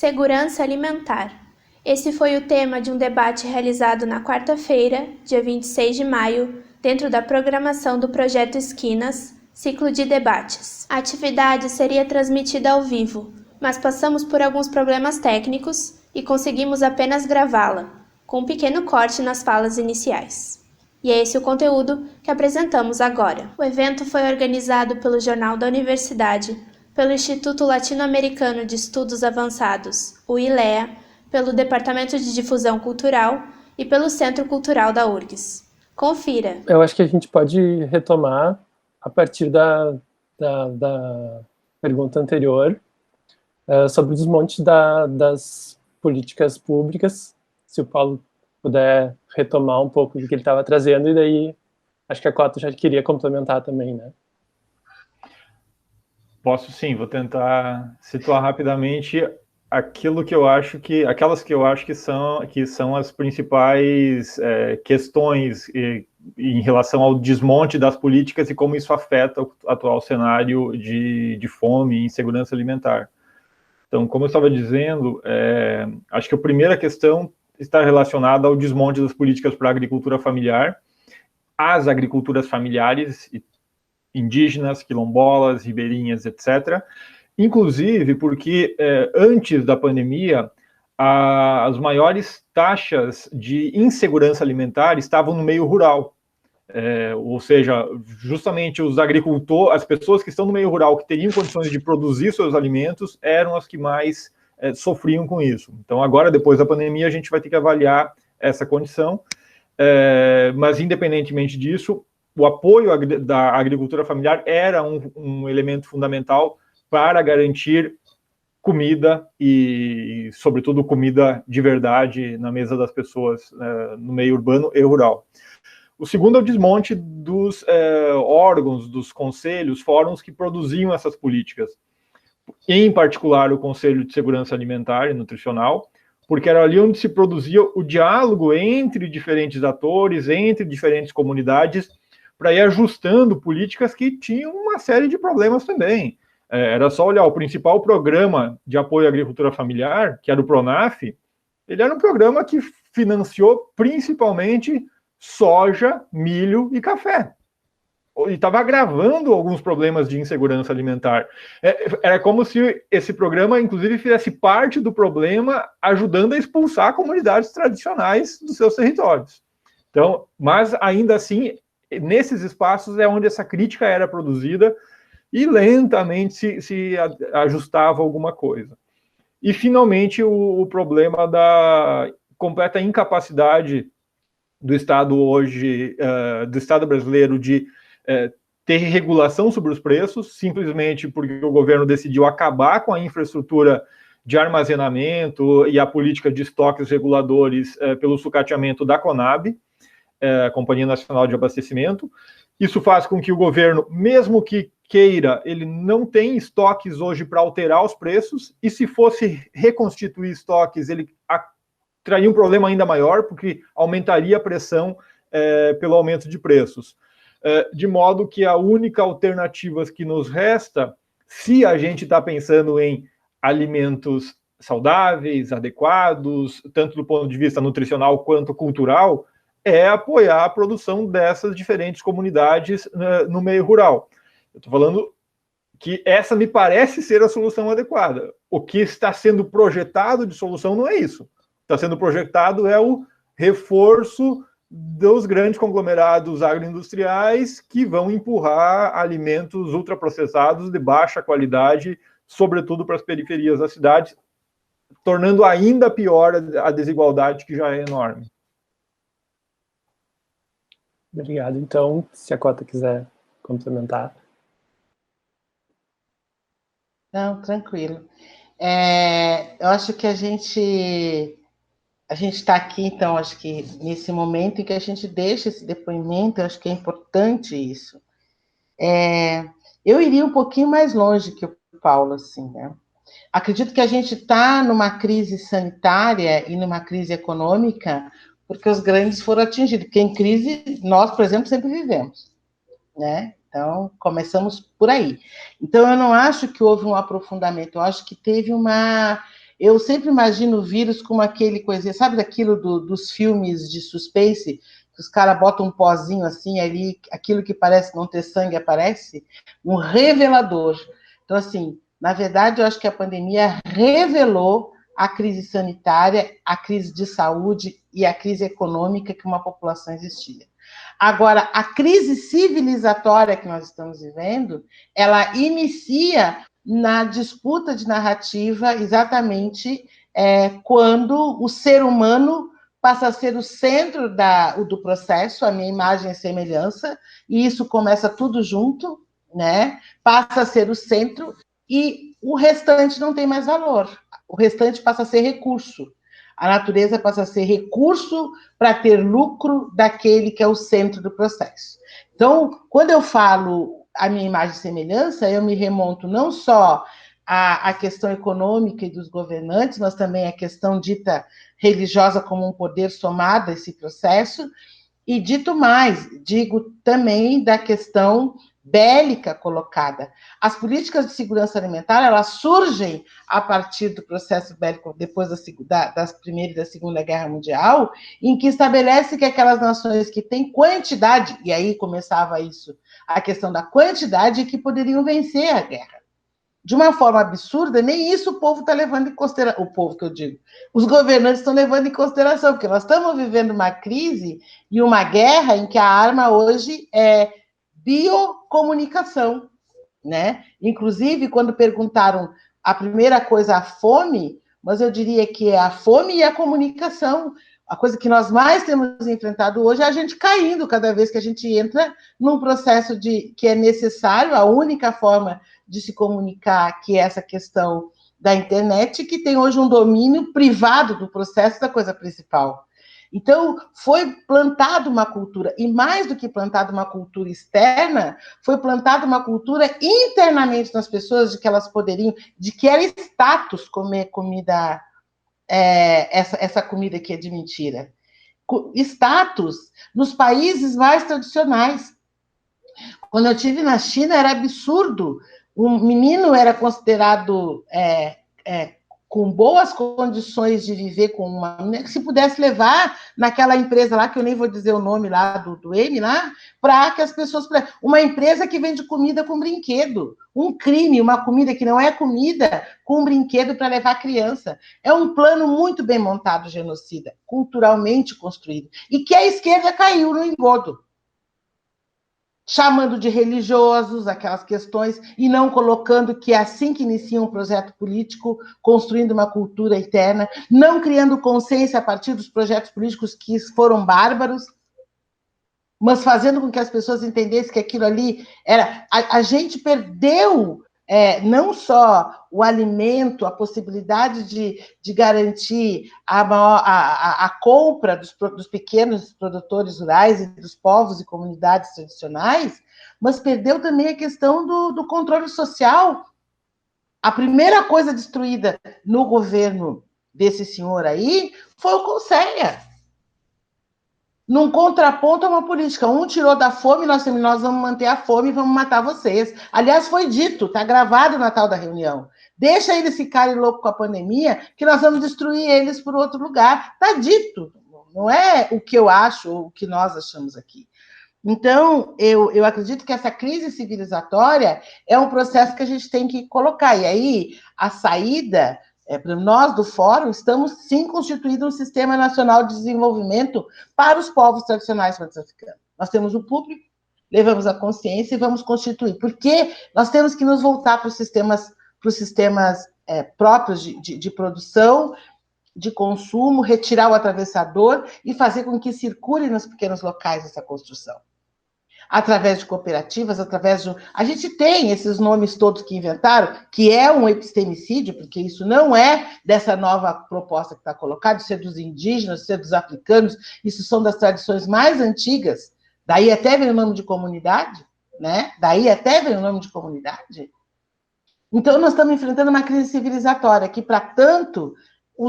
Segurança alimentar. Esse foi o tema de um debate realizado na quarta-feira, dia 26 de maio, dentro da programação do Projeto Esquinas, ciclo de debates. A atividade seria transmitida ao vivo, mas passamos por alguns problemas técnicos e conseguimos apenas gravá-la, com um pequeno corte nas falas iniciais. E é esse o conteúdo que apresentamos agora. O evento foi organizado pelo Jornal da Universidade, pelo Instituto Latino-Americano de Estudos Avançados, o ILEA, pelo Departamento de Difusão Cultural e pelo Centro Cultural da URGS. Confira. Eu acho que a gente pode retomar a partir da pergunta anterior sobre o desmonte das políticas públicas, se o Paulo puder retomar um pouco do que ele estava trazendo, e daí acho que a Cota já queria complementar também, né? Posso sim, vou tentar situar rapidamente aquelas que eu acho que são as principais questões em relação ao desmonte das políticas e como isso afeta o atual cenário de fome e insegurança alimentar. Então, como eu estava dizendo, acho que a primeira questão está relacionada ao desmonte das políticas para a agricultura familiar, as agriculturas familiares indígenas, quilombolas, ribeirinhas, etc., inclusive porque antes da pandemia, as maiores taxas de insegurança alimentar estavam no meio rural. Ou seja, justamente os agricultores, as pessoas que estão no meio rural, que teriam condições de produzir seus alimentos, eram as que mais sofriam com isso. Então, agora, depois da pandemia, a gente vai ter que avaliar essa condição, mas, independentemente disso, o apoio da agricultura familiar era um elemento fundamental para garantir comida e, sobretudo, comida de verdade na mesa das pessoas no meio urbano e rural. O segundo é o desmonte dos órgãos, dos conselhos, fóruns que produziam essas políticas. Em particular, o Conselho de Segurança Alimentar e Nutricional, porque era ali onde se produzia o diálogo entre diferentes atores, entre diferentes comunidades, para ir ajustando políticas que tinham uma série de problemas também. Era só olhar o principal programa de apoio à agricultura familiar, que era o PRONAF, ele era um programa que financiou principalmente soja, milho e café. E estava agravando alguns problemas de insegurança alimentar. Era como se esse programa, inclusive, fizesse parte do problema, ajudando a expulsar comunidades tradicionais dos seus territórios. Então, mas ainda assim, nesses espaços é onde essa crítica era produzida e lentamente se ajustava alguma coisa. E, finalmente, o problema da completa incapacidade do Estado hoje, do Estado brasileiro, de ter regulação sobre os preços, simplesmente porque o governo decidiu acabar com a infraestrutura de armazenamento e a política de estoques reguladores pelo sucateamento da Conab, Companhia Nacional de Abastecimento. Isso faz com que o governo, mesmo que queira, ele não tem estoques hoje para alterar os preços, e se fosse reconstituir estoques, ele traria um problema ainda maior, porque aumentaria a pressão pelo aumento de preços. De modo que a única alternativa que nos resta, se a gente está pensando em alimentos saudáveis, adequados, tanto do ponto de vista nutricional quanto cultural, é apoiar a produção dessas diferentes comunidades no meio rural. Eu estou falando que essa me parece ser a solução adequada. O que está sendo projetado de solução não é isso. Está sendo projetado o reforço dos grandes conglomerados agroindustriais que vão empurrar alimentos ultraprocessados de baixa qualidade, sobretudo para as periferias das cidades, tornando ainda pior a desigualdade, que já é enorme. Obrigado. Então, se a Cota quiser complementar. Não, tranquilo. Eu acho que a gente está aqui, então, acho que nesse momento em que a gente deixa esse depoimento, eu acho que é importante isso. Eu iria um pouquinho mais longe que o Paulo, assim, né? Acredito que a gente está numa crise sanitária e numa crise econômica porque os grandes foram atingidos, porque em crise nós, por exemplo, sempre vivemos, né? Então, começamos por aí. Então, eu não acho que houve um aprofundamento, eu acho que teve uma Eu sempre imagino o vírus como aquele coisinha, sabe daquilo dos filmes de suspense, que os caras botam um pozinho assim ali, aquilo que parece não ter sangue aparece? Um revelador. Então, assim, na verdade, eu acho que a pandemia revelou a crise sanitária, a crise de saúde e a crise econômica que uma população existia. Agora, a crise civilizatória que nós estamos vivendo, ela inicia na disputa de narrativa exatamente quando o ser humano passa a ser o centro do processo, a minha imagem e semelhança, e isso começa tudo junto, né? Passa a ser o centro e o restante não tem mais valor. O restante passa a ser recurso. A natureza passa a ser recurso para ter lucro daquele que é o centro do processo. Então, quando eu falo a minha imagem e semelhança, eu me remonto não só à questão econômica e dos governantes, mas também à questão dita religiosa como um poder somado a esse processo, e dito mais, digo também da questão bélica colocada. As políticas de segurança alimentar, elas surgem a partir do processo bélico depois da Primeira e da Segunda Guerra Mundial, em que estabelece que aquelas nações que têm quantidade, e aí começava isso, a questão da quantidade, que poderiam vencer a guerra. De uma forma absurda, nem isso o povo está levando em consideração, o povo que eu digo, os governantes estão levando em consideração, porque nós estamos vivendo uma crise e uma guerra em que a arma hoje é biocomunicação, né? Inclusive, quando perguntaram a primeira coisa, a fome, mas eu diria que é a fome e a comunicação. A coisa que nós mais temos enfrentado hoje é a gente caindo cada vez que a gente entra num processo que é necessário, a única forma de se comunicar, que é essa questão da internet, que tem hoje um domínio privado do processo da coisa principal. Então, foi plantada uma cultura, e mais do que plantada uma cultura externa, foi plantada uma cultura internamente nas pessoas de que elas poderiam, de que era status comer comida, essa comida que é de mentira. Status nos países mais tradicionais. Quando eu estive na China, era absurdo. Um menino era considerado com boas condições de viver com uma menina, que se pudesse levar naquela empresa lá, que eu nem vou dizer o nome lá do M lá, para que as pessoas... Uma empresa que vende comida com brinquedo. Um crime, uma comida que não é comida, com um brinquedo para levar a criança. É um plano muito bem montado, genocida, culturalmente construído. E que a esquerda caiu no engodo, chamando de religiosos aquelas questões e não colocando que é assim que inicia um projeto político, construindo uma cultura interna, não criando consciência a partir dos projetos políticos que foram bárbaros, mas fazendo com que as pessoas entendessem que aquilo ali era... A gente perdeu não só o alimento, a possibilidade de garantir a compra dos pequenos produtores rurais e dos povos e comunidades tradicionais, mas perdeu também a questão do controle social. A primeira coisa destruída no governo desse senhor aí foi o Conselho. Num contraponto a uma política. Um tirou da fome, nós vamos manter a fome e vamos matar vocês. Aliás, foi dito, está gravado na tal da reunião. Deixa eles ficarem loucos com a pandemia, que nós vamos destruir eles por outro lugar. Está dito. Não é o que eu acho ou o que nós achamos aqui. Então, eu acredito que essa crise civilizatória é um processo que a gente tem que colocar. E aí, a saída... nós do Fórum estamos, sim, constituindo um Sistema Nacional de Desenvolvimento para os povos tradicionais africanos. Nós temos o público, levamos a consciência e vamos constituir. Porque nós temos que nos voltar para os sistemas próprios de produção, de consumo, retirar o atravessador e fazer com que circule nos pequenos locais essa construção. Através de cooperativas, A gente tem esses nomes todos que inventaram, que é um epistemicídio, porque isso não é dessa nova proposta que está colocada, isso é dos indígenas, isso é dos africanos, isso são das tradições mais antigas, daí até vem o nome de comunidade, né? Então, nós estamos enfrentando uma crise civilizatória, que, para tanto...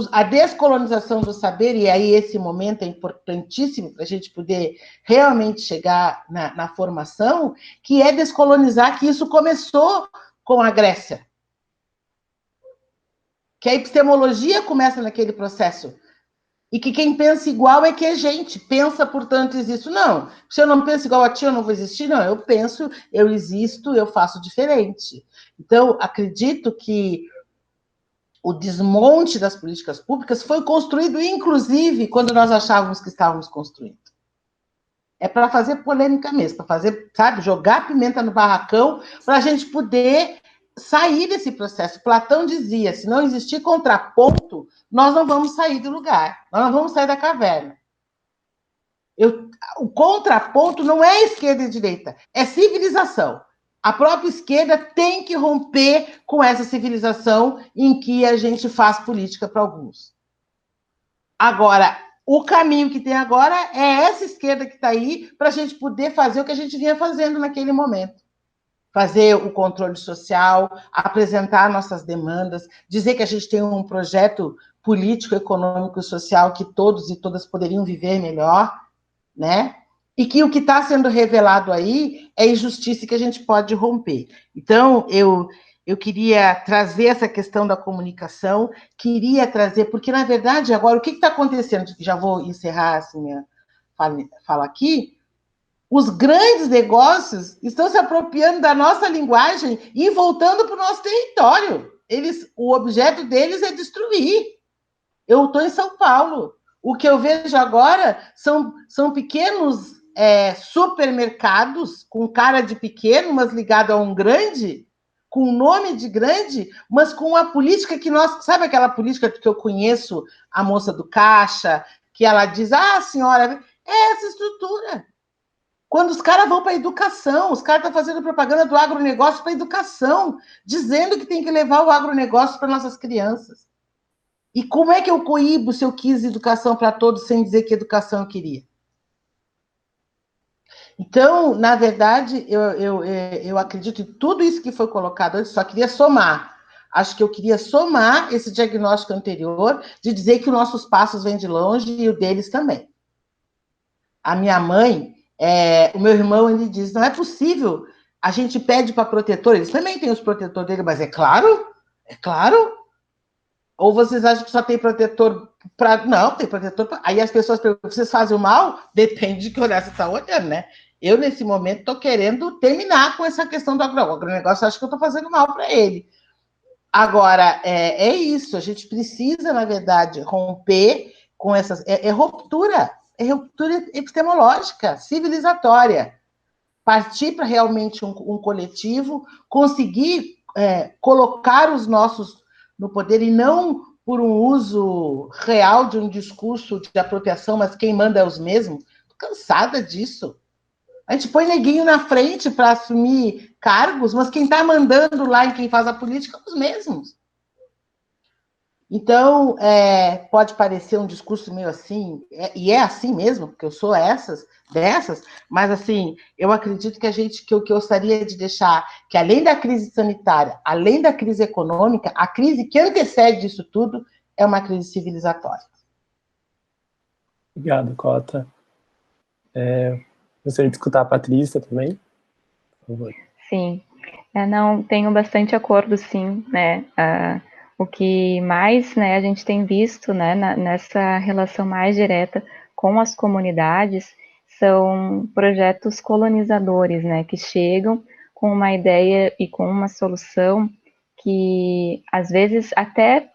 A descolonização do saber, e aí esse momento é importantíssimo para a gente poder realmente chegar na formação, que é descolonizar, que isso começou com a Grécia. que a epistemologia começa naquele processo. E que quem pensa igual é que é gente. Pensa, portanto, existo. Não, se eu não penso igual a ti, eu não vou existir. Não, eu penso, eu existo, eu faço diferente. Então, acredito que o desmonte das políticas públicas foi construído, inclusive, quando nós achávamos que estávamos construindo. É para fazer polêmica mesmo, para fazer, sabe, jogar pimenta no barracão, para a gente poder sair desse processo. Platão dizia, se não existir contraponto, nós não vamos sair do lugar, nós não vamos sair da caverna. O contraponto não é esquerda e direita, é civilização. A própria esquerda tem que romper com essa civilização em que a gente faz política para alguns. Agora, o caminho que tem agora é essa esquerda que está aí para a gente poder fazer o que a gente vinha fazendo naquele momento. Fazer o controle social, apresentar nossas demandas, dizer que a gente tem um projeto político, econômico e social que todos e todas poderiam viver melhor, né? E que o que está sendo revelado aí é injustiça que a gente pode romper. Então, eu queria trazer essa questão da comunicação, queria trazer, porque, na verdade, agora, o que está acontecendo? Já vou encerrar assim, minha fala aqui. Os grandes negócios estão se apropriando da nossa linguagem e voltando para o nosso território. O objeto deles é destruir. Eu estou em São Paulo. O que eu vejo agora são pequenos supermercados com cara de pequeno, mas ligado a um grande, com nome de grande, mas com uma política que nós... Sabe aquela política que eu conheço, a moça do caixa, que ela diz, senhora, é essa estrutura. Quando os caras vão para a educação, os caras estão fazendo propaganda do agronegócio para a educação, dizendo que tem que levar o agronegócio para nossas crianças. E como é que eu coíbo se eu quis educação para todos sem dizer que educação eu queria? Então, na verdade, eu acredito em tudo isso que foi colocado antes, só queria somar. Acho que eu queria somar esse diagnóstico anterior de dizer que os nossos passos vêm de longe e o deles também. A minha mãe, o meu irmão, ele diz, não é possível, a gente pede para protetor, eles também têm os protetores dele, mas é claro. Ou vocês acham que só tem protetor para... Não, tem protetor para... Aí as pessoas perguntam, vocês fazem o mal? Depende de que olhar você está olhando, né? Eu, nesse momento, estou querendo terminar com essa questão do agronegócio, acho que eu estou fazendo mal para ele. Agora, é isso, a gente precisa, na verdade, romper com essas... É ruptura epistemológica, civilizatória. Partir para realmente um coletivo, conseguir colocar os nossos no poder, e não por um uso real de um discurso de apropriação, mas quem manda é os mesmos. Estou cansada disso. A gente põe neguinho na frente para assumir cargos, mas quem está mandando lá e quem faz a política são os mesmos. Então, pode parecer um discurso meio assim, e é assim mesmo, porque eu sou dessas, mas assim, eu acredito que o que eu gostaria de deixar, que além da crise sanitária, além da crise econômica, a crise que antecede isso tudo é uma crise civilizatória. Obrigado, Cota. Gostaria de escutar a Patrícia também, por favor. Sim, não, tenho bastante acordo, sim, né, o que mais, né, a gente tem visto, né, nessa relação mais direta com as comunidades são projetos colonizadores, né, que chegam com uma ideia e com uma solução que, às vezes, até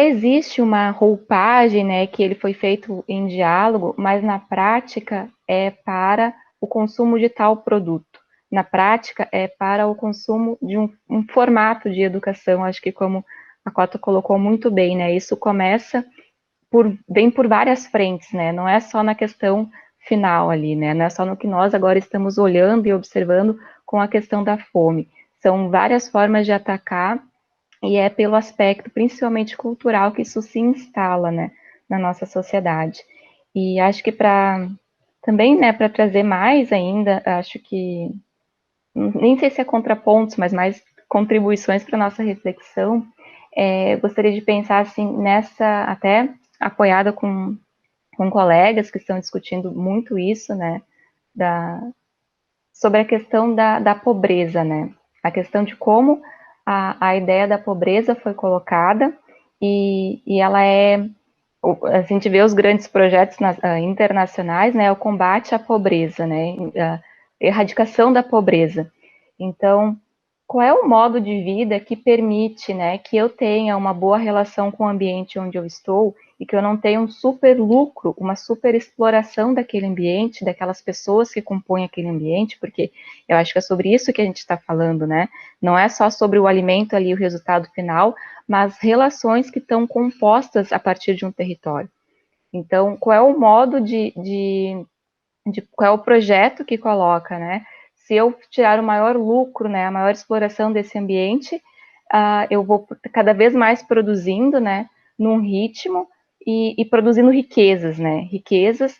existe uma roupagem, né, que ele foi feito em diálogo, mas na prática é para o consumo de tal produto. Na prática, é para o consumo de um formato de educação, acho que como a Cota colocou muito bem, né, isso vem por várias frentes, né, não é só na questão final ali, né, não é só no que nós agora estamos olhando e observando com a questão da fome, são várias formas de atacar, e é pelo aspecto, principalmente cultural, que isso se instala, né, na nossa sociedade. E acho que também, né, para trazer mais ainda, acho que nem sei se é contrapontos, mas mais contribuições para a nossa reflexão, gostaria de pensar assim, até apoiada com colegas que estão discutindo muito isso, né, sobre a questão da pobreza, né, a questão de como a ideia da pobreza foi colocada e ela a gente vê os grandes projetos internacionais, né, o combate à pobreza, né, a erradicação da pobreza. Então, qual é o modo de vida que permite, né, que eu tenha uma boa relação com o ambiente onde eu estou e que eu não tenha um super lucro, uma super exploração daquele ambiente, daquelas pessoas que compõem aquele ambiente, porque eu acho que é sobre isso que a gente está falando, né? Não é só sobre o alimento ali, o resultado final, mas relações que estão compostas a partir de um território. Então, qual é o modo qual é o projeto que coloca, né? Se eu tirar o maior lucro, né, a maior exploração desse ambiente, eu vou cada vez mais produzindo, né, num ritmo e produzindo riquezas, né, riquezas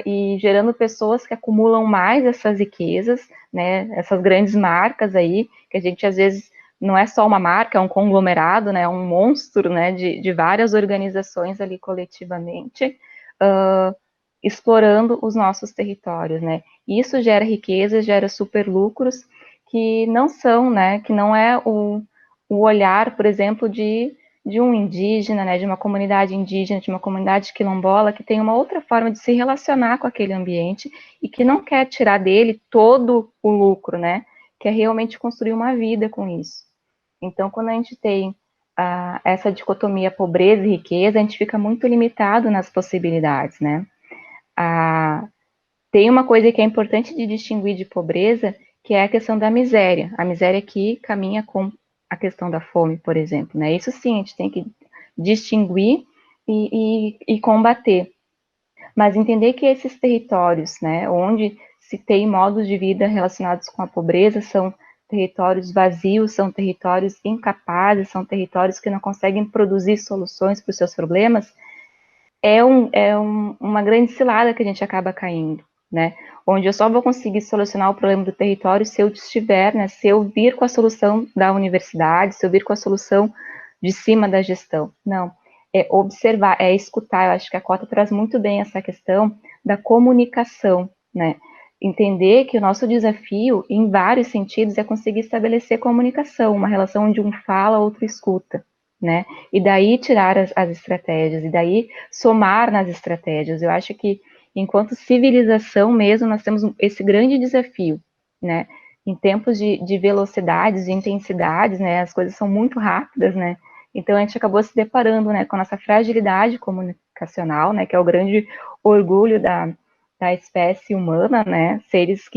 e gerando pessoas que acumulam mais essas riquezas, né, essas grandes marcas aí, que a gente às vezes não é só uma marca, é um conglomerado, né, é um monstro, né, de várias organizações ali coletivamente, explorando os nossos territórios, né? Isso gera riqueza, gera superlucros que não são, né? Que não é o olhar, por exemplo, de um indígena, né? De uma comunidade indígena, de uma comunidade quilombola que tem uma outra forma de se relacionar com aquele ambiente e que não quer tirar dele todo o lucro, né? Quer realmente construir uma vida com isso. Então, quando a gente tem essa dicotomia pobreza e riqueza, a gente fica muito limitado nas possibilidades, né? Tem uma coisa que é importante de distinguir de pobreza, que é a questão da miséria. A miséria que caminha com a questão da fome, por exemplo, né? Isso sim, a gente tem que distinguir e combater. Mas entender que esses territórios, né, onde se tem modos de vida relacionados com a pobreza, são territórios vazios, são territórios incapazes, são territórios que não conseguem produzir soluções para os seus problemas, uma grande cilada que a gente acaba caindo, né? Onde eu só vou conseguir solucionar o problema do território se eu estiver, né? Se eu vir com a solução da universidade, se eu vir com a solução de cima da gestão. Não, é observar, é escutar. Eu acho que a Cota traz muito bem essa questão da comunicação, né? Entender que o nosso desafio, em vários sentidos, é conseguir estabelecer comunicação, uma relação onde um fala, outro escuta, né? E daí tirar as estratégias, e daí somar nas estratégias. Eu acho que, enquanto civilização mesmo, nós temos esse grande desafio, né? Em tempos de velocidades, de intensidades, né? As coisas são muito rápidas, né? Então, a gente acabou se deparando, né, com a nossa fragilidade comunicacional, né? Que é o grande orgulho da espécie humana, né? Seres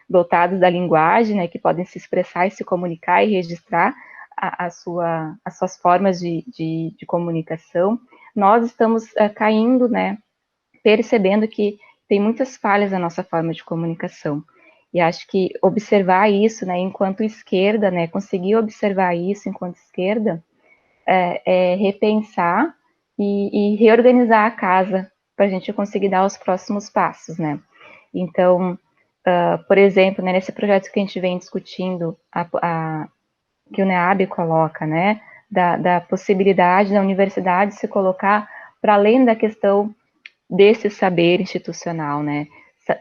dotados da linguagem, né? Que podem se expressar e se comunicar e registrar as suas formas de comunicação, nós estamos caindo, né, percebendo que tem muitas falhas na nossa forma de comunicação. E acho que observar isso, né, enquanto esquerda, né, conseguir observar isso enquanto esquerda, é repensar e reorganizar a casa para a gente conseguir dar os próximos passos, né. Então, por exemplo, né, nesse projeto que a gente vem discutindo, que o NEAB coloca, né, da possibilidade da universidade se colocar para além da questão desse saber institucional, né,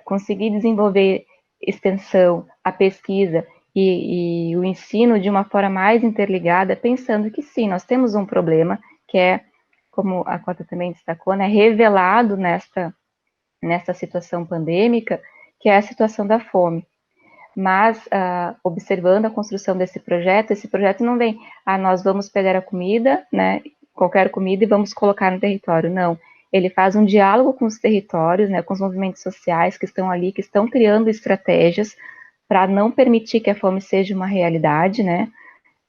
conseguir desenvolver extensão, a pesquisa e o ensino de uma forma mais interligada, pensando que sim, nós temos um problema que é, como a Cota também destacou, né, revelado nesta situação pandêmica, que é a situação da fome. Mas, observando a construção desse projeto, esse projeto não vem, nós vamos pegar a comida, né, qualquer comida, e vamos colocar no território. Não, ele faz um diálogo com os territórios, né, com os movimentos sociais que estão ali, que estão criando estratégias para não permitir que a fome seja uma realidade, né,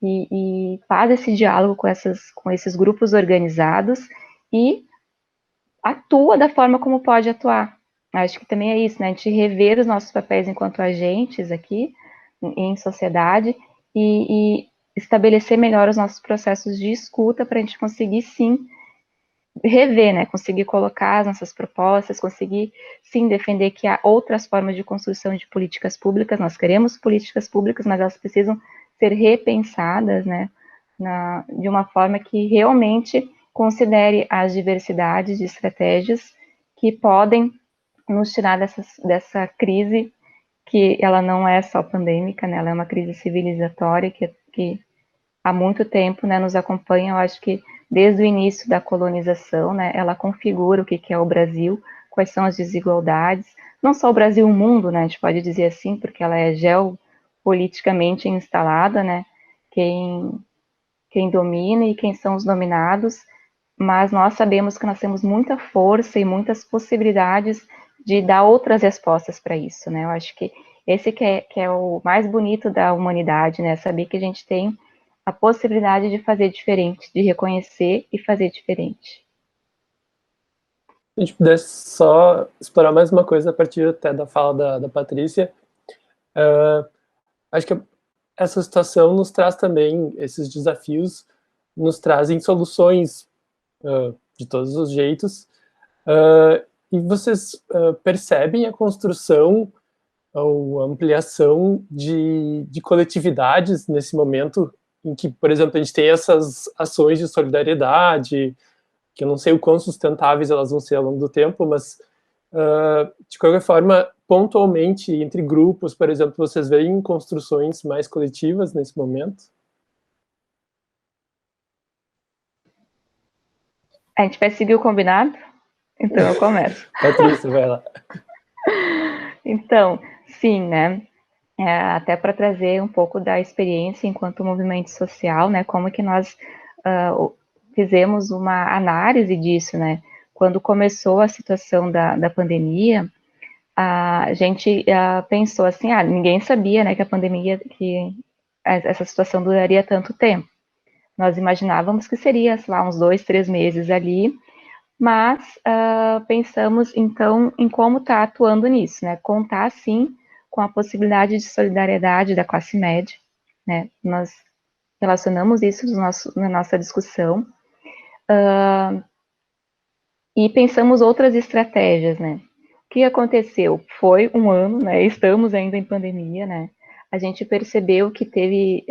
e faz esse diálogo com esses grupos organizados e atua da forma como pode atuar. Acho que também é isso, né? A gente rever os nossos papéis enquanto agentes aqui, em sociedade, e estabelecer melhor os nossos processos de escuta para a gente conseguir, sim, rever, né? Conseguir colocar as nossas propostas, conseguir, sim, defender que há outras formas de construção de políticas públicas. Nós queremos políticas públicas, mas elas precisam ser repensadas, né? De uma forma que realmente considere as diversidades de estratégias que podem nos tirar dessa crise, que ela não é só pandêmica, né? Ela é uma crise civilizatória que há muito tempo, né, nos acompanha, eu acho que desde o início da colonização, né, ela configura o que é o Brasil, quais são as desigualdades, não só o Brasil, o mundo, né, a gente pode dizer assim, porque ela é geopoliticamente instalada, né, quem domina e quem são os dominados, mas nós sabemos que nós temos muita força e muitas possibilidades de dar outras respostas para isso, né, eu acho que esse que é o mais bonito da humanidade, né, saber que a gente tem a possibilidade de fazer diferente, de reconhecer e fazer diferente. Se a gente pudesse só explorar mais uma coisa a partir até da fala da Patrícia, acho que essa situação nos traz também, esses desafios nos trazem soluções de todos os jeitos, e vocês percebem a construção ou ampliação de coletividades nesse momento em que, por exemplo, a gente tem essas ações de solidariedade, que eu não sei o quão sustentáveis elas vão ser ao longo do tempo, mas, de qualquer forma, pontualmente, entre grupos, por exemplo, vocês veem construções mais coletivas nesse momento? A gente vai seguir o combinado? Então eu começo. Patrícia, vai lá. Então, sim, né? Até para trazer um pouco da experiência enquanto movimento social, né? Como que nós fizemos uma análise disso, né? Quando começou a situação da pandemia, a gente pensou assim, ninguém sabia, né, que a pandemia, que essa situação duraria tanto tempo. Nós imaginávamos que seria, sei lá, uns 2, 3 meses ali, mas pensamos, então, em como está atuando nisso, né? Contar, sim, com a possibilidade de solidariedade da classe média, né? Nós relacionamos isso na nossa discussão e pensamos outras estratégias, né? O que aconteceu? Foi um ano, né? Estamos ainda em pandemia, né? A gente percebeu que teve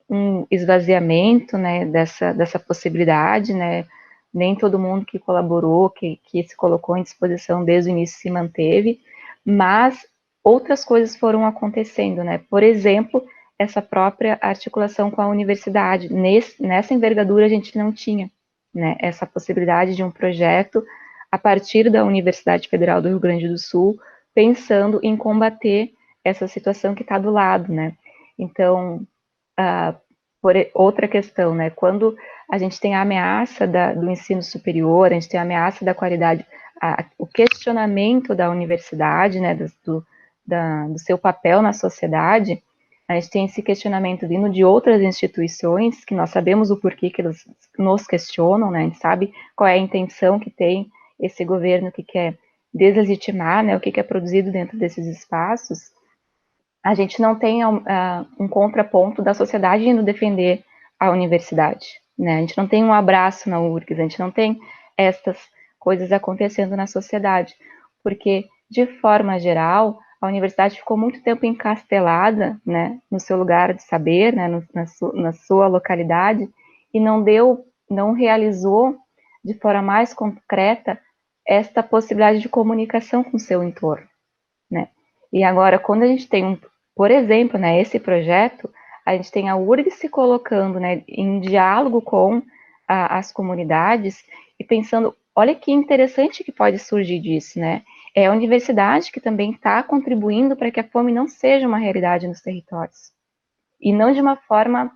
um esvaziamento, né? Dessa possibilidade, né? Nem todo mundo que colaborou, que se colocou em disposição desde o início se manteve, mas outras coisas foram acontecendo, né? Por exemplo, essa própria articulação com a universidade. Nessa envergadura a gente não tinha, né? Essa possibilidade de um projeto a partir da Universidade Federal do Rio Grande do Sul, pensando em combater essa situação que está do lado, né? Então, outra questão, né? Quando a gente tem a ameaça do ensino superior, a gente tem a ameaça da qualidade, o questionamento da universidade, né? Do seu papel na sociedade, a gente tem esse questionamento vindo de outras instituições, que nós sabemos o porquê que eles nos questionam, né? A gente sabe qual é a intenção que tem esse governo que quer deslegitimar, né? O que é produzido dentro desses espaços. A gente não tem um contraponto da sociedade indo defender a universidade, né? A gente não tem um abraço na URGS, a gente não tem estas coisas acontecendo na sociedade, porque, de forma geral, a universidade ficou muito tempo encastelada, né, no seu lugar de saber, né, na sua localidade, e não realizou de forma mais concreta esta possibilidade de comunicação com o seu entorno, né? E agora, quando a gente tem, por exemplo, né, esse projeto, a gente tem a URGS se colocando, né, em diálogo com as comunidades e pensando, olha que interessante que pode surgir disso, né? É a universidade que também está contribuindo para que a fome não seja uma realidade nos territórios. E não de uma forma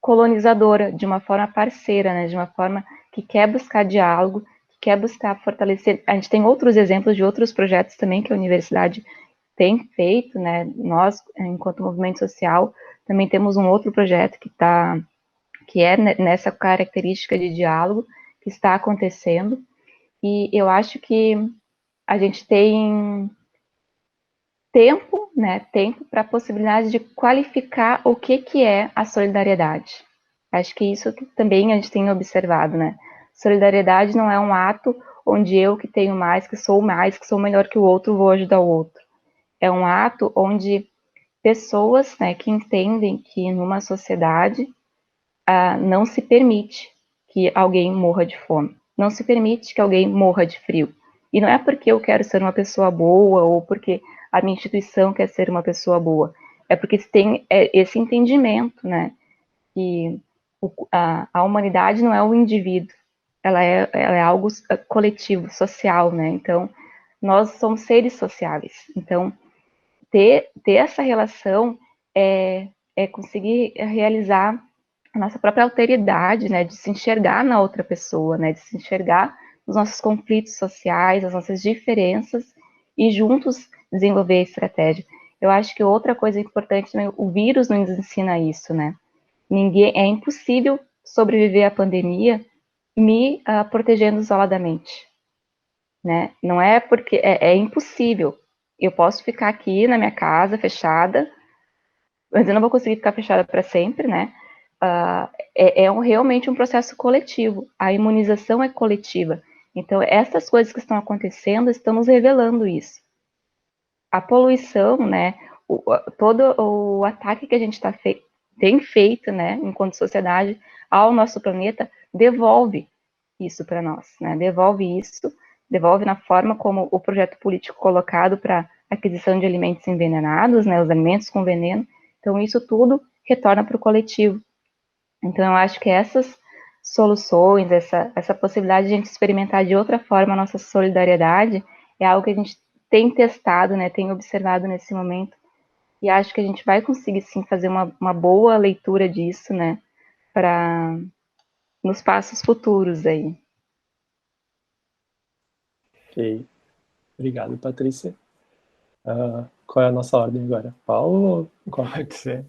colonizadora, de uma forma parceira, né? De uma forma que quer buscar diálogo, que quer buscar fortalecer. A gente tem outros exemplos de outros projetos também que a universidade tem feito, né? Nós, enquanto movimento social, também temos um outro projeto que é nessa característica de diálogo que está acontecendo. E eu acho que a gente tem tempo, né, tempo para a possibilidade de qualificar o que é a solidariedade. Acho que isso que também a gente tem observado, né? Solidariedade não é um ato onde eu que tenho mais, que sou melhor que o outro, vou ajudar o outro. É um ato onde pessoas, né, que entendem que numa sociedade não se permite que alguém morra de fome, não se permite que alguém morra de frio. E não é porque eu quero ser uma pessoa boa ou porque a minha instituição quer ser uma pessoa boa. é porque se tem esse entendimento, né, que a humanidade não é o indivíduo, ela é algo coletivo, social, né, então nós somos seres sociáveis, então ter essa relação é conseguir realizar a nossa própria alteridade, né, de se enxergar na outra pessoa, né, de se enxergar nos nossos conflitos sociais, as nossas diferenças, e juntos desenvolver a estratégia. Eu acho que outra coisa importante também, o vírus nos ensina isso, né, é impossível sobreviver à pandemia me protegendo isoladamente, né, não é porque, é impossível. Eu posso ficar aqui na minha casa, fechada, mas eu não vou conseguir ficar fechada para sempre, né? Realmente um processo coletivo. A imunização é coletiva. Então, essas coisas que estão acontecendo estão nos revelando isso. A poluição, né? Todo o ataque que a gente tem feito, né? Enquanto sociedade, ao nosso planeta, devolve isso para nós, né? Devolve na forma como o projeto político colocado para aquisição de alimentos envenenados, né? Os alimentos com veneno. Então, isso tudo retorna para o coletivo. Então, eu acho que essas soluções, essa possibilidade de a gente experimentar de outra forma a nossa solidariedade é algo que a gente tem testado, né, tem observado nesse momento, e acho que a gente vai conseguir, sim, fazer uma boa leitura disso, né, nos passos futuros aí. Ok. Obrigado, Patrícia. Qual é a nossa ordem agora? Paulo? Pode ser.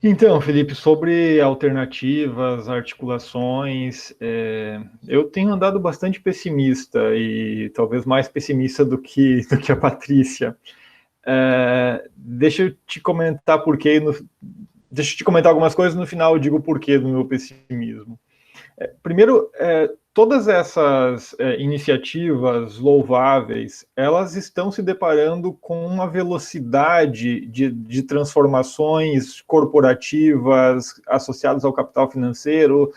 Então, Felipe, sobre alternativas, articulações, eu tenho andado bastante pessimista, e talvez mais pessimista do que a Patrícia. Deixa eu te comentar porquê, deixa eu te comentar algumas coisas, no final eu digo o porquê do meu pessimismo. Primeiro, todas essas iniciativas louváveis, elas estão se deparando com uma velocidade de transformações corporativas associadas ao capital financeiro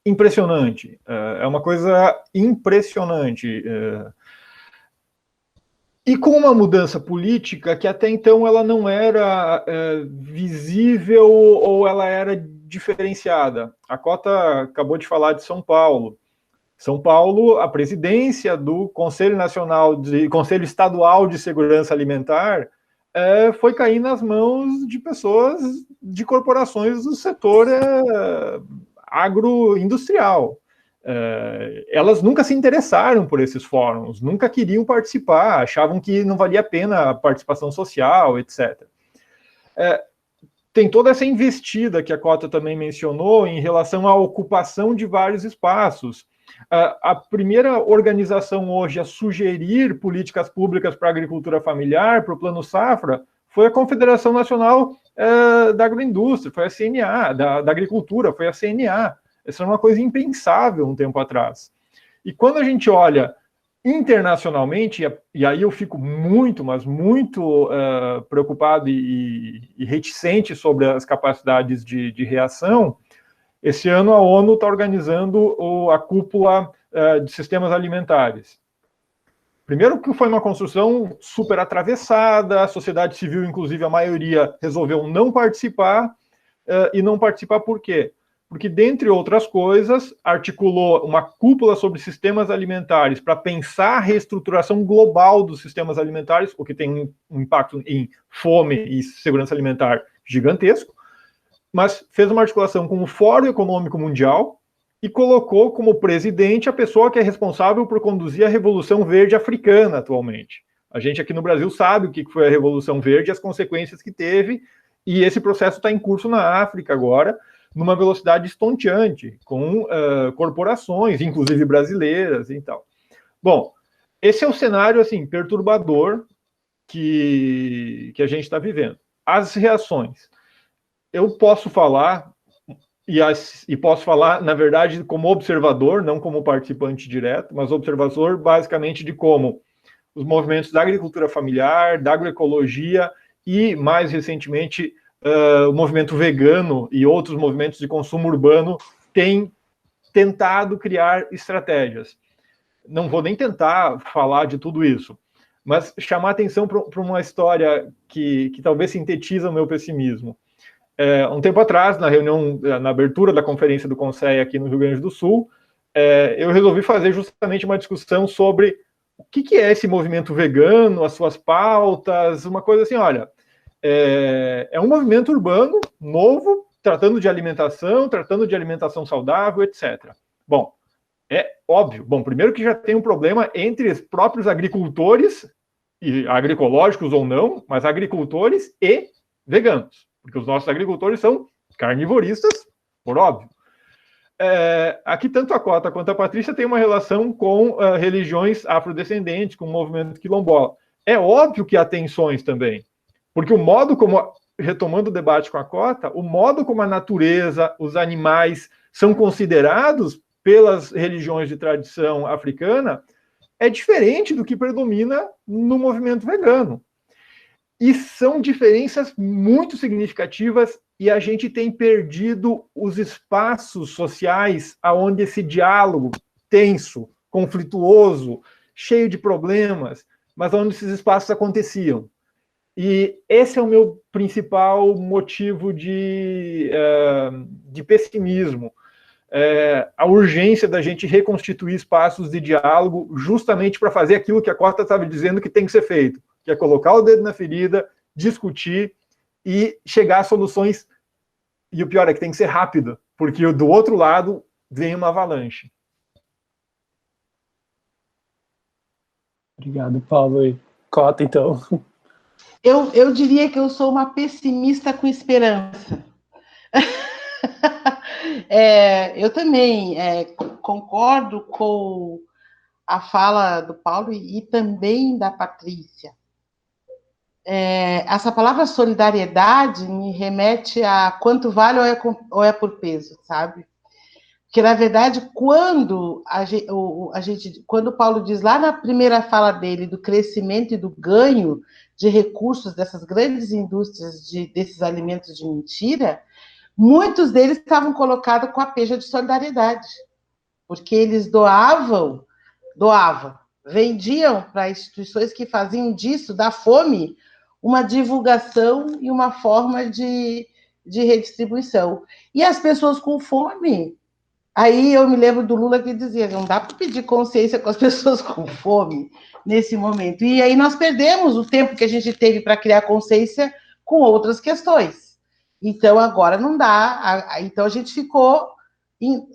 impressionante. É uma coisa impressionante. E com uma mudança política que até então ela não era visível ou ela era diferenciada. A Cota acabou de falar de São Paulo. São Paulo, a presidência do Conselho Estadual de Segurança Alimentar foi cair nas mãos de pessoas, de corporações do setor agroindustrial. Elas nunca se interessaram por esses fóruns, nunca queriam participar, achavam que não valia a pena a participação social, etc. Tem toda essa investida que a Cota também mencionou em relação à ocupação de vários espaços. A primeira organização hoje a sugerir políticas públicas para a agricultura familiar, para o Plano Safra, foi a Confederação Nacional da Agroindústria, foi a CNA, da Agricultura, foi a CNA. Essa era uma coisa impensável um tempo atrás. E quando a gente olha internacionalmente, e aí eu fico muito, mas muito preocupado e reticente sobre as capacidades de reação, esse ano a ONU está organizando a cúpula de sistemas alimentares. Primeiro que foi uma construção super atravessada, a sociedade civil, inclusive a maioria, resolveu não participar, e não participar por quê? Porque, dentre outras coisas, articulou uma cúpula sobre sistemas alimentares para pensar a reestruturação global dos sistemas alimentares, o que tem um impacto em fome e segurança alimentar gigantesco, mas fez uma articulação com o Fórum Econômico Mundial e colocou como presidente a pessoa que é responsável por conduzir a Revolução Verde africana atualmente. A gente aqui no Brasil sabe o que foi a Revolução Verde e as consequências que teve, e esse processo está em curso na África agora, numa velocidade estonteante, com corporações, inclusive brasileiras e tal. Bom, esse é o cenário assim, perturbador que a gente está vivendo. As reações. Eu posso falar, e posso falar, na verdade, como observador, não como participante direto, mas observador basicamente de como os movimentos da agricultura familiar, da agroecologia e, mais recentemente, o movimento vegano e outros movimentos de consumo urbano têm tentado criar estratégias. Não vou nem tentar falar de tudo isso, mas chamar atenção para uma história que talvez sintetiza o meu pessimismo. Um tempo atrás, na reunião, na abertura da conferência do Conselho aqui no Rio Grande do Sul, eu resolvi fazer justamente uma discussão sobre o que é esse movimento vegano, as suas pautas, uma coisa assim, olha, é um movimento urbano, novo, tratando de alimentação saudável, etc. Bom, é óbvio. Bom, primeiro que já tem um problema entre os próprios agricultores, e agroecológicos ou não, mas agricultores e veganos, porque os nossos agricultores são carnivoristas, por óbvio. Aqui, tanto a Cota quanto a Patrícia têm uma relação com religiões afrodescendentes, com o movimento quilombola. É óbvio que há tensões também, porque o modo como, retomando o debate com a Cota, o modo como a natureza, os animais são considerados pelas religiões de tradição africana é diferente do que predomina no movimento vegano. E são diferenças muito significativas e a gente tem perdido os espaços sociais onde esse diálogo tenso, conflituoso, cheio de problemas, mas onde esses espaços aconteciam. E esse é o meu principal motivo de pessimismo. A urgência da gente reconstituir espaços de diálogo justamente para fazer aquilo que a Cota estava dizendo que tem que ser feito, que é colocar o dedo na ferida, discutir e chegar a soluções. E o pior é que tem que ser rápido, porque do outro lado vem uma avalanche. Obrigado, Paulo. E Cota, então. Eu diria que eu sou uma pessimista com esperança. Eu também concordo com a fala do Paulo e também da Patrícia. Essa palavra solidariedade me remete a quanto vale ou é por peso, sabe? Porque, na verdade, quando quando o Paulo diz lá na primeira fala dele do crescimento e do ganho de recursos dessas grandes indústrias desses alimentos de mentira, muitos deles estavam colocados com a peja de solidariedade, porque eles doavam, vendiam para instituições que faziam disso, da fome, uma divulgação e uma forma de redistribuição. E as pessoas com fome, aí eu me lembro do Lula que dizia, não dá para pedir consciência com as pessoas com fome nesse momento. E aí nós perdemos o tempo que a gente teve para criar consciência com outras questões. Então, agora não dá. Então, a gente ficou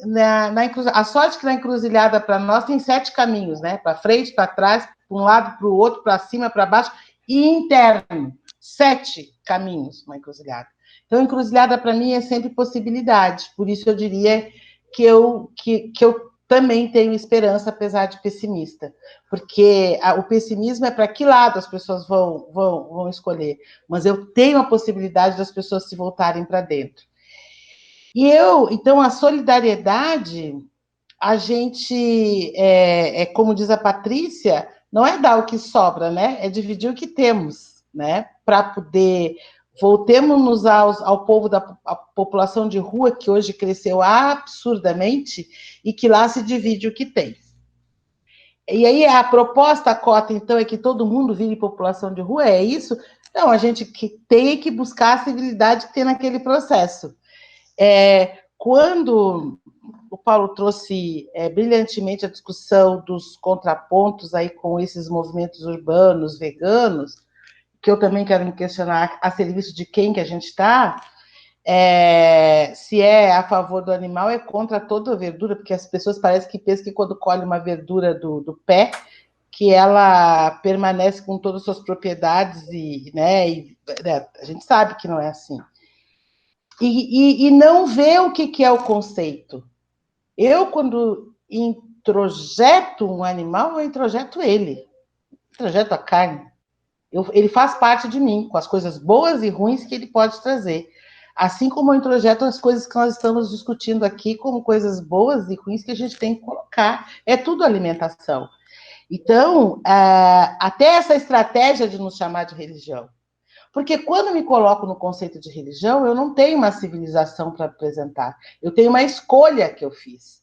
na encruzilhada. A sorte que na encruzilhada para nós tem 7 caminhos, né? Para frente, para trás, para um lado, para o outro, para cima, para baixo, e interno. 7 caminhos uma encruzilhada. Então, encruzilhada para mim é sempre possibilidade. Por isso, eu diria que eu também tenho esperança, apesar de pessimista. Porque o pessimismo é para que lado as pessoas vão escolher. Mas eu tenho a possibilidade das pessoas se voltarem para dentro. Então, a solidariedade, a gente, como diz a Patrícia, não é dar o que sobra, né? É dividir o que temos, né? Para poder... Voltemos-nos ao povo da população de rua, que hoje cresceu absurdamente, e que lá se divide o que tem. E aí a proposta, a Cota, então, é que todo mundo vire população de rua, é isso? Não, a gente tem que buscar a civilidade que tem naquele processo. Quando o Paulo trouxe brilhantemente a discussão dos contrapontos aí com esses movimentos urbanos, veganos, que eu também quero me questionar a serviço de quem que a gente está, se é a favor do animal, é contra toda a verdura, porque as pessoas parecem que pensam que quando colhe uma verdura do pé, que ela permanece com todas as suas propriedades, a gente sabe que não é assim. E não vê o que é o conceito. Eu, quando introjeto um animal, eu introjeto ele, introjeto a carne. Ele faz parte de mim, com as coisas boas e ruins que ele pode trazer. Assim como eu introjeto as coisas que nós estamos discutindo aqui, como coisas boas e ruins que a gente tem que colocar. É tudo alimentação. Então, até essa estratégia de nos chamar de religião. Porque quando me coloco no conceito de religião, eu não tenho uma civilização para apresentar. Eu tenho uma escolha que eu fiz.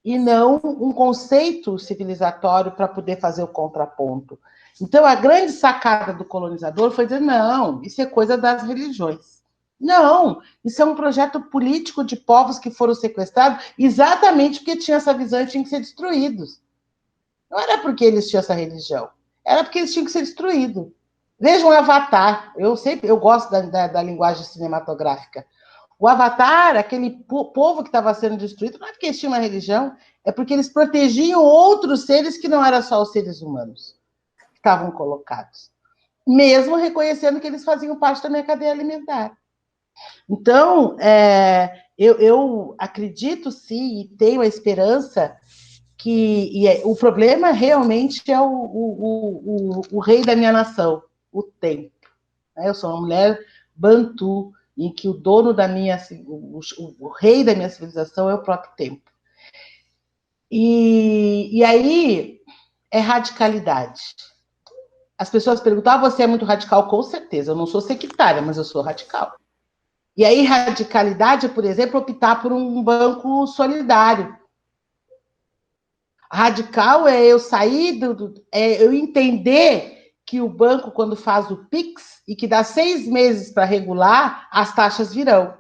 E não um conceito civilizatório para poder fazer o contraponto. Então, a grande sacada do colonizador foi dizer, não, isso é coisa das religiões. Não, isso é um projeto político de povos que foram sequestrados exatamente porque tinha essa visão e tinham que ser destruídos. Não era porque eles tinham essa religião, era porque eles tinham que ser destruídos. Vejam o Avatar, eu gosto da linguagem cinematográfica. O Avatar, aquele povo que estava sendo destruído, não é porque eles tinham uma religião, é porque eles protegiam outros seres que não eram só os seres humanos que estavam colocados, mesmo reconhecendo que eles faziam parte da minha cadeia alimentar. Então, eu acredito sim e tenho a esperança que o problema realmente é o rei da minha nação, o tempo. Eu sou uma mulher bantu, em que o dono da minha, o rei da minha civilização é o próprio tempo. E aí é radicalidade. As pessoas perguntam, você é muito radical? Com certeza, eu não sou sectária, mas eu sou radical. E aí radicalidade, por exemplo, optar por um banco solidário. Radical é eu sair eu entender que o banco, quando faz o PIX, e que dá 6 meses para regular, as taxas virão.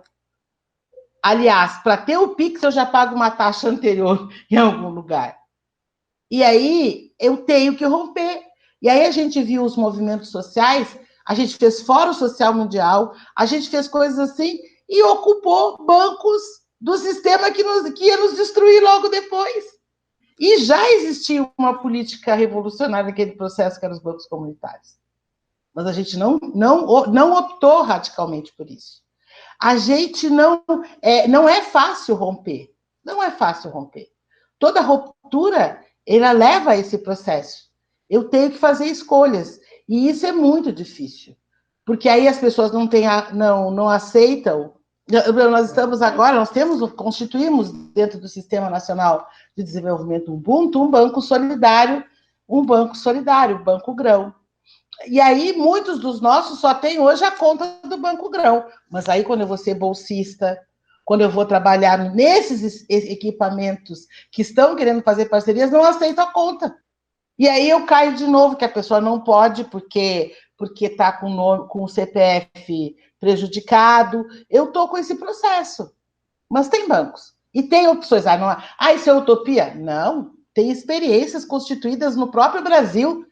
Aliás, para ter o PIX, eu já pago uma taxa anterior em algum lugar. E aí, eu tenho que romper. E aí, a gente viu os movimentos sociais, a gente fez Fórum Social Mundial, a gente fez coisas assim, e ocupou bancos do sistema que ia nos destruir logo depois. E já existia uma política revolucionária naquele processo que eram os bancos comunitários. Mas a gente não optou radicalmente por isso. A gente não é fácil romper. Não é fácil romper. Toda ruptura, ela leva a esse processo. Eu tenho que fazer escolhas. E isso é muito difícil. Porque aí as pessoas não aceitam. Nós estamos agora, constituímos dentro do Sistema Nacional de Desenvolvimento Ubuntu um banco solidário, o Banco Grão. E aí, muitos dos nossos só têm hoje a conta do Banco Grão. Mas aí, quando eu vou ser bolsista, quando eu vou trabalhar nesses equipamentos que estão querendo fazer parcerias, não aceito a conta. E aí eu caio de novo, que a pessoa não pode, porque está com o CPF prejudicado. Eu estou com esse processo. Mas tem bancos. E tem opções. Isso é utopia? Não. Tem experiências constituídas no próprio Brasil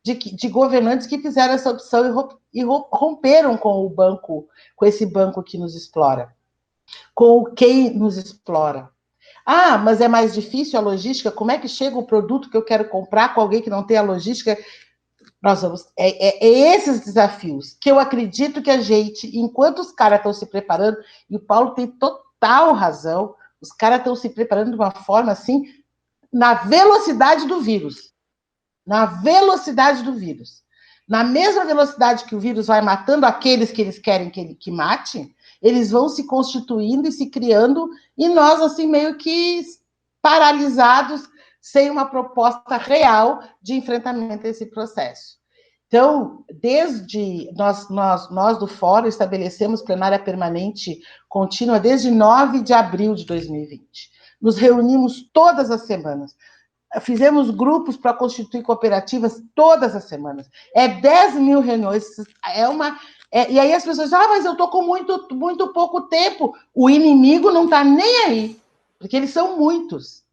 de governantes que fizeram essa opção e romperam com esse banco que nos explora, com quem nos explora. Mas é mais difícil a logística? Como é que chega o produto que eu quero comprar com alguém que não tem a logística? Nós vamos... esses desafios que eu acredito que a gente, enquanto os caras estão se preparando, e o Paulo tem total razão, os caras estão se preparando de uma forma assim, na velocidade do vírus. Na velocidade do vírus. Na mesma velocidade que o vírus vai matando aqueles que eles querem que mate, eles vão se constituindo e se criando, e nós, assim, meio que paralisados, sem uma proposta real de enfrentamento a esse processo. Então, desde nós do Fórum estabelecemos plenária permanente contínua desde 9 de abril de 2020. Nos reunimos todas as semanas. Fizemos grupos para constituir cooperativas todas as semanas. 10 mil reuniões. E aí as pessoas dizem, mas eu estou com muito pouco tempo. O inimigo não está nem aí, porque eles são muitos.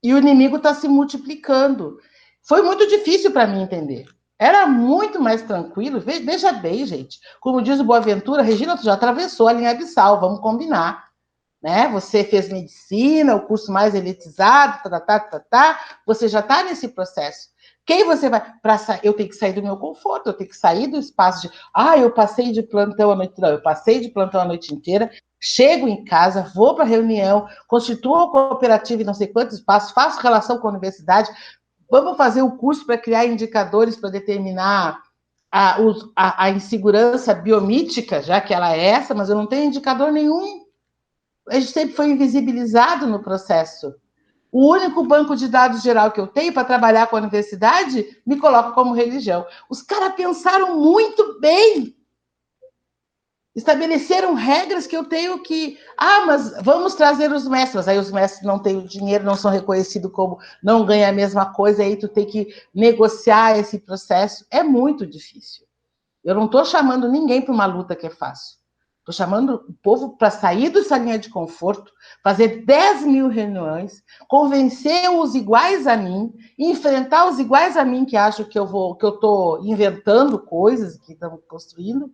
E o inimigo está se multiplicando. Foi muito difícil para mim entender. Era muito mais tranquilo. Veja bem, gente. Como diz o Boaventura, Regina, tu já atravessou a linha abissal, vamos combinar. Né? Você fez medicina, o curso mais elitizado, você já está nesse processo. Quem você vai... Eu tenho que sair do meu conforto, eu tenho que sair do espaço de... eu passei de plantão a noite... Não, eu passei de plantão a noite inteira, chego em casa, vou para a reunião, constituo a cooperativa em não sei quantos espaços, faço relação com a universidade, vamos fazer um curso para criar indicadores para determinar a insegurança biomítica, já que ela é essa, mas eu não tenho indicador nenhum. A gente sempre foi invisibilizado no processo. O único banco de dados geral que eu tenho para trabalhar com a universidade me coloca como religião. Os caras pensaram muito bem. Estabeleceram regras que eu tenho que... mas vamos trazer os mestres. Aí os mestres não têm o dinheiro, não são reconhecidos como... Não ganham a mesma coisa, aí tu tem que negociar esse processo. É muito difícil. Eu não estou chamando ninguém para uma luta que é fácil. Estou chamando o povo para sair dessa linha de conforto, fazer 10 mil reuniões, convencer os iguais a mim, enfrentar os iguais a mim que acham que eu estou inventando coisas, que estamos construindo.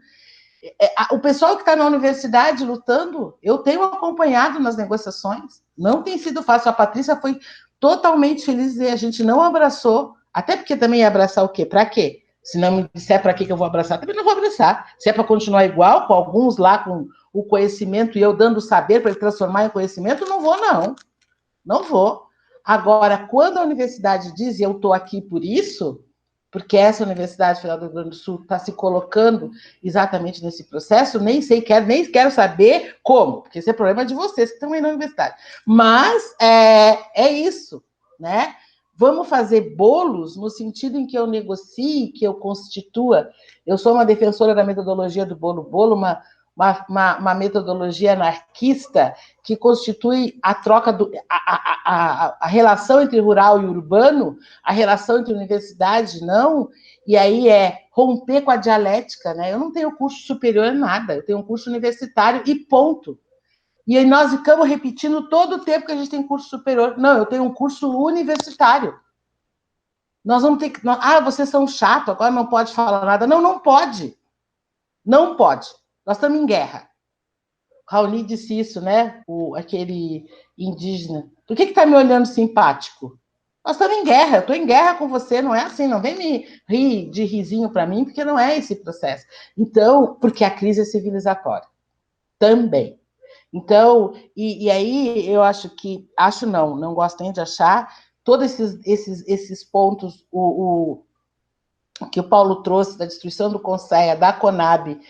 O pessoal que está na universidade lutando, eu tenho acompanhado nas negociações, não tem sido fácil. A Patrícia foi totalmente feliz e a gente não abraçou, até porque também ia abraçar o quê? Para quê? Se não me disser para que eu vou abraçar, também não vou abraçar. Se é para continuar igual, com alguns lá com o conhecimento e eu dando o saber para ele transformar em conhecimento, não vou, não. Não vou. Agora, quando a universidade diz, eu estou aqui por isso, porque essa Universidade Federal do Rio Grande do Sul está se colocando exatamente nesse processo, nem quero saber como, porque esse é problema de vocês que estão aí na universidade. Mas é isso, né? Vamos fazer bolos no sentido em que eu negocie, que eu constitua. Eu sou uma defensora da metodologia do bolo-bolo, uma metodologia anarquista que constitui a troca a relação entre rural e urbano, a relação entre universidade e não, e aí romper com a dialética, né? Eu não tenho curso superior em nada, eu tenho um curso universitário e ponto. E aí nós ficamos repetindo todo o tempo que a gente tem curso superior. Não, eu tenho um curso universitário. Nós vamos ter que... vocês são chatos, agora não pode falar nada. Não, não pode. Não pode. Nós estamos em guerra. Raoni disse isso, né? Aquele indígena. Por que está me olhando simpático? Nós estamos em guerra, eu estou em guerra com você, não é assim, não vem me rir de risinho para mim, porque não é esse processo. Então, porque a crise é civilizatória. Também. Então, e aí eu acho não gosto nem de achar, todos esses pontos, que o Paulo trouxe, da destruição do Conceia, da Conab,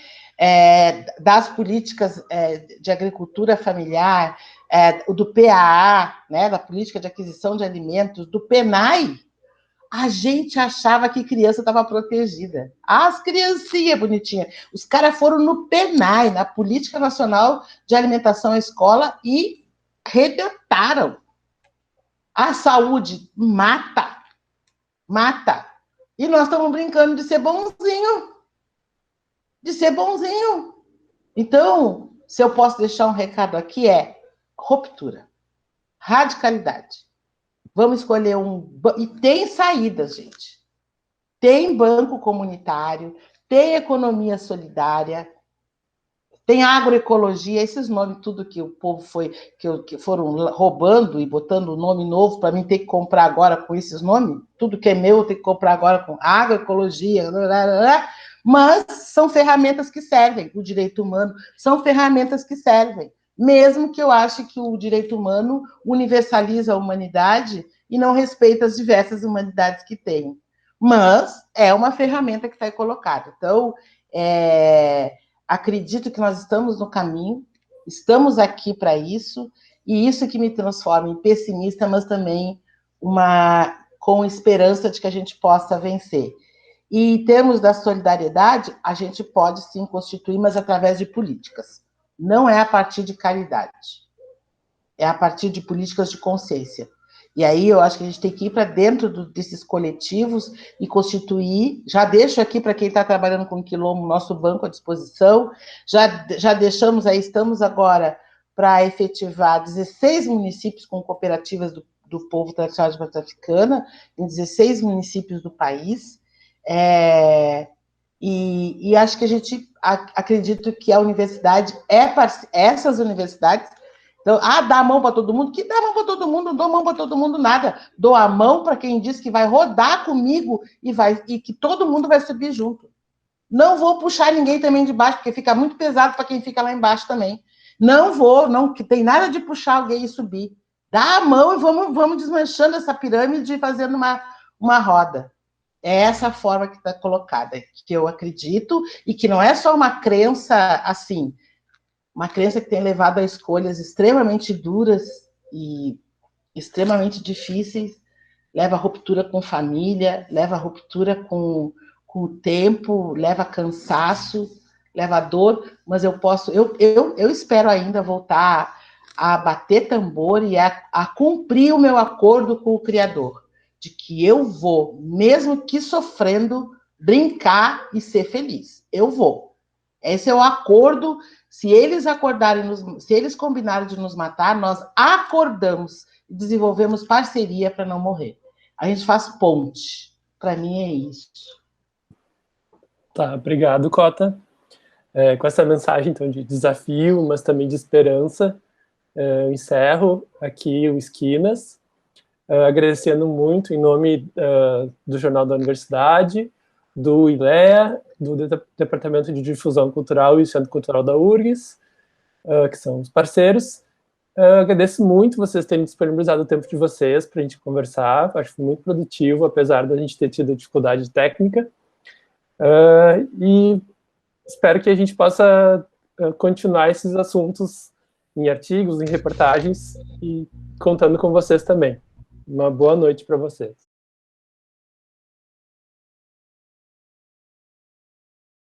das políticas de agricultura familiar, do PAA, né, da política de aquisição de alimentos, do PENAI, a gente achava que criança estava protegida. As criancinhas bonitinhas. Os caras foram no PENAI, na Política Nacional de Alimentação à Escola, e rebentaram. A saúde mata. Mata. E nós estamos brincando de ser bonzinho. De ser bonzinho. Então, se eu posso deixar um recado aqui, ruptura. Radicalidade. Vamos escolher E tem saídas, gente. Tem banco comunitário, tem economia solidária, tem agroecologia, esses nomes, tudo que o povo que foram roubando e botando um nome novo para mim ter que comprar agora com esses nomes, tudo que é meu eu tenho que comprar agora com agroecologia, mas são ferramentas que servem. O direito humano são ferramentas que servem. Mesmo que eu ache que o direito humano universaliza a humanidade e não respeita as diversas humanidades que tem. Mas é uma ferramenta que está colocada. Então, acredito que nós estamos no caminho, estamos aqui para isso, e isso que me transforma em pessimista, mas também com esperança de que a gente possa vencer. E em termos da solidariedade, a gente pode sim constituir, mas através de políticas. Não é a partir de caridade. É a partir de políticas de consciência. E aí eu acho que a gente tem que ir para dentro desses coletivos e constituir. Já deixo aqui para quem está trabalhando com o Quilombo, nosso banco à disposição. Já deixamos aí, estamos agora para efetivar 16 municípios com cooperativas do povo tradicional de Mata Africana, em 16 municípios do país. E acho que a gente acredito que a universidade essas universidades. Então, dá a mão para todo mundo? Que dá a mão para todo mundo? Não dou a mão para todo mundo nada. Dou a mão para quem diz que vai rodar comigo e que todo mundo vai subir junto. Não vou puxar ninguém também de baixo, porque fica muito pesado para quem fica lá embaixo também. Não que tem nada de puxar alguém e subir. Dá a mão e vamos desmanchando essa pirâmide e fazendo uma roda. É essa forma que está colocada, que eu acredito, e que não é só uma crença assim, uma crença que tem levado a escolhas extremamente duras e extremamente difíceis, leva a ruptura com família, leva a ruptura com o tempo, leva cansaço, leva dor, mas eu posso, eu espero ainda voltar a bater tambor e a cumprir o meu acordo com o Criador, de que eu vou, mesmo que sofrendo, brincar e ser feliz. Eu vou. Esse é o acordo. Se eles acordarem, se eles combinarem de nos matar, nós acordamos e desenvolvemos parceria para não morrer. A gente faz ponte. Para mim é isso. Tá, obrigado, Cota. Com essa mensagem, então, de desafio, mas também de esperança, eu encerro aqui o Esquinas, agradecendo muito em nome do Jornal da Universidade, do ILEA, do Departamento de Difusão Cultural e Centro Cultural da URGS, que são os parceiros. Agradeço muito vocês terem disponibilizado o tempo de vocês para a gente conversar, acho que foi muito produtivo, apesar da gente ter tido dificuldade técnica, e espero que a gente possa continuar esses assuntos em artigos, em reportagens, e contando com vocês também. Uma boa noite para vocês.